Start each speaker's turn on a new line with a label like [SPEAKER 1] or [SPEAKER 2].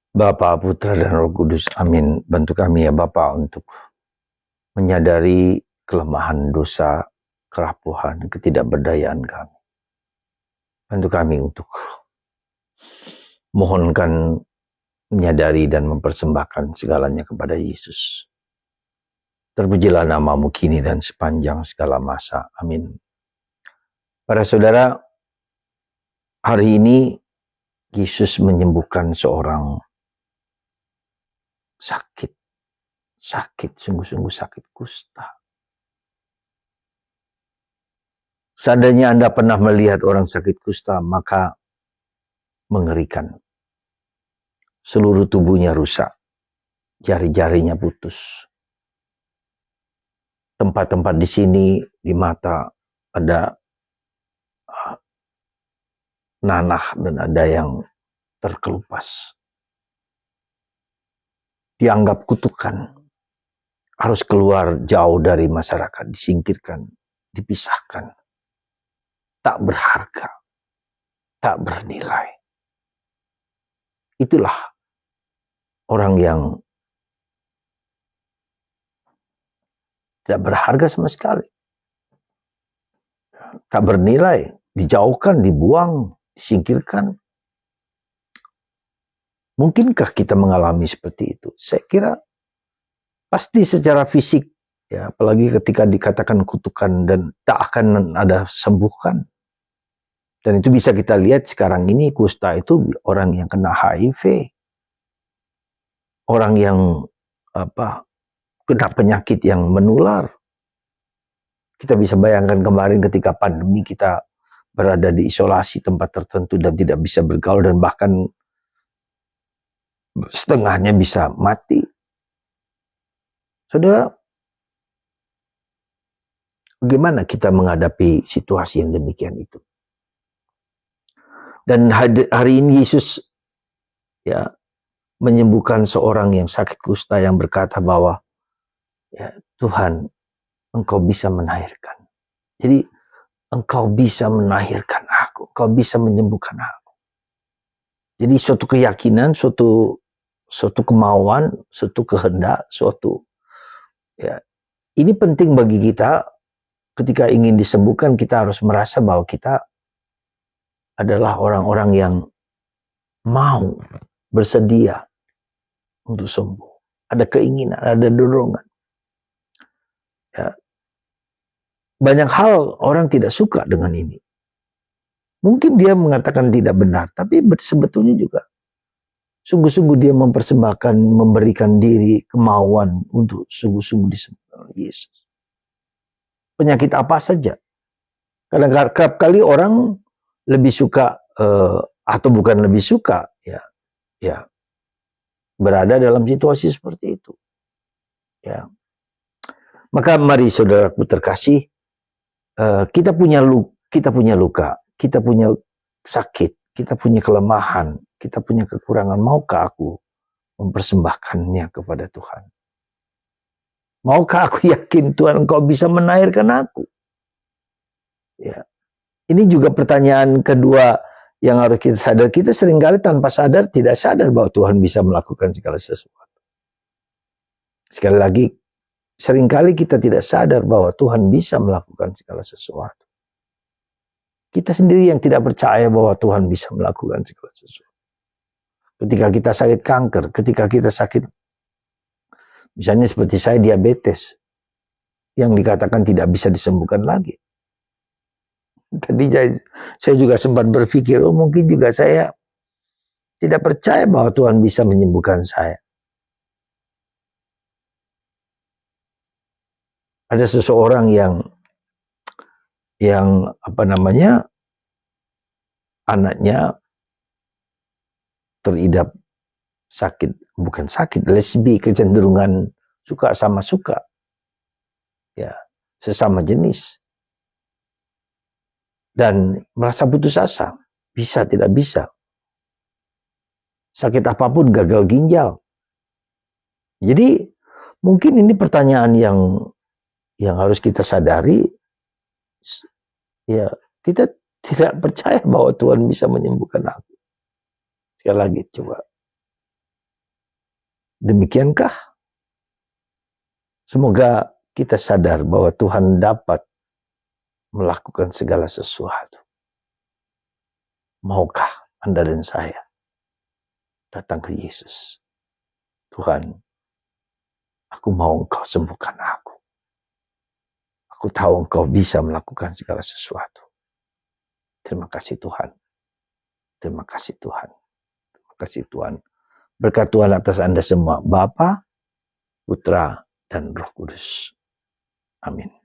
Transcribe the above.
[SPEAKER 1] Bapa, Putra, dan Roh Kudus. Amin. Bantu kami ya Bapa untuk menyadari kelemahan dosa, kerapuhan, ketidakberdayaan kami. Bantu kami untuk mohonkan, menyadari dan mempersembahkan segalanya kepada Yesus. Terpujilah namamu kini dan sepanjang segala masa. Amin. Para saudara, hari ini Yesus menyembuhkan seorang sakit, sungguh-sungguh sakit kusta. Seandainya Anda pernah melihat orang sakit kusta, maka mengerikan. Seluruh tubuhnya rusak, jari-jarinya putus. Tempat-tempat di sini, di mata, ada nanah dan ada yang terkelupas. Dianggap kutukan, harus keluar jauh dari masyarakat, disingkirkan, dipisahkan. Tak berharga, tak bernilai. Itulah orang yang tidak berharga sama sekali. Tak bernilai, dijauhkan, dibuang, disingkirkan. Mungkinkah kita mengalami seperti itu? Saya kira pasti secara fisik, ya, apalagi ketika dikatakan kutukan dan tak akan ada sembuhkan. Dan itu bisa kita lihat sekarang ini, kusta itu orang yang kena HIV, orang yang kena penyakit yang menular. Kita bisa bayangkan kemarin ketika pandemi kita berada di isolasi tempat tertentu dan tidak bisa bergaul dan bahkan setengahnya bisa mati. Saudara, bagaimana kita menghadapi situasi yang demikian itu? Dan hari ini Yesus ya menyembuhkan seorang yang sakit kusta yang berkata bahwa ya Tuhan, Engkau bisa melahirkan. Jadi Engkau bisa melahirkan aku, Engkau bisa menyembuhkan aku. Jadi suatu keyakinan, suatu kemauan, suatu kehendak, ya ini penting bagi kita. Ketika ingin disembuhkan, kita harus merasa bahwa kita adalah orang-orang yang mau, bersedia untuk sembuh. Ada keinginan, ada dorongan. Ya. Banyak hal orang tidak suka dengan ini. Mungkin dia mengatakan tidak benar, tapi sebetulnya juga sungguh-sungguh dia mempersembahkan, memberikan diri, kemauan untuk sungguh-sungguh disembuhkan oleh Yesus. Penyakit apa saja. Kadang-kadang kali orang lebih suka atau bukan lebih suka, ya berada dalam situasi seperti itu. Ya. Maka mari saudaraku terkasih, kita punya luka, kita punya sakit, kita punya kelemahan, kita punya kekurangan. Maukah aku mempersembahkannya kepada Tuhan? Maukah aku yakin Tuhan Engkau bisa melahirkan aku? Ya. Ini juga pertanyaan kedua yang harus kita sadar. Kita seringkali tanpa sadar tidak sadar bahwa Tuhan bisa melakukan segala sesuatu. Sekali lagi, seringkali kita tidak sadar bahwa Tuhan bisa melakukan segala sesuatu. Kita sendiri yang tidak percaya bahwa Tuhan bisa melakukan segala sesuatu. Ketika kita sakit kanker, ketika kita sakit, misalnya seperti saya diabetes, yang dikatakan tidak bisa disembuhkan lagi. Tadi saya juga sempat berpikir, mungkin juga saya tidak percaya bahwa Tuhan bisa menyembuhkan saya. Ada seseorang yang anaknya teridap sakit, bukan sakit, lesbi, kecenderungan suka sama suka, ya, sesama jenis, dan merasa putus asa, bisa tidak bisa, sakit apapun, gagal ginjal. Jadi mungkin ini pertanyaan yang harus kita sadari, ya, kita tidak percaya bahwa Tuhan bisa menyembuhkan aku. Sekali lagi, coba Demikiankah? Semoga kita sadar bahwa Tuhan dapat melakukan segala sesuatu. Maukah Anda dan saya datang ke Yesus? Tuhan, aku mau Engkau sembuhkan aku. Aku tahu Engkau bisa melakukan segala sesuatu. Terima kasih Tuhan. Terima kasih Tuhan. Terima kasih Tuhan. Berkat Tuhan atas Anda semua. Bapa, Putra, dan Roh Kudus. Amin.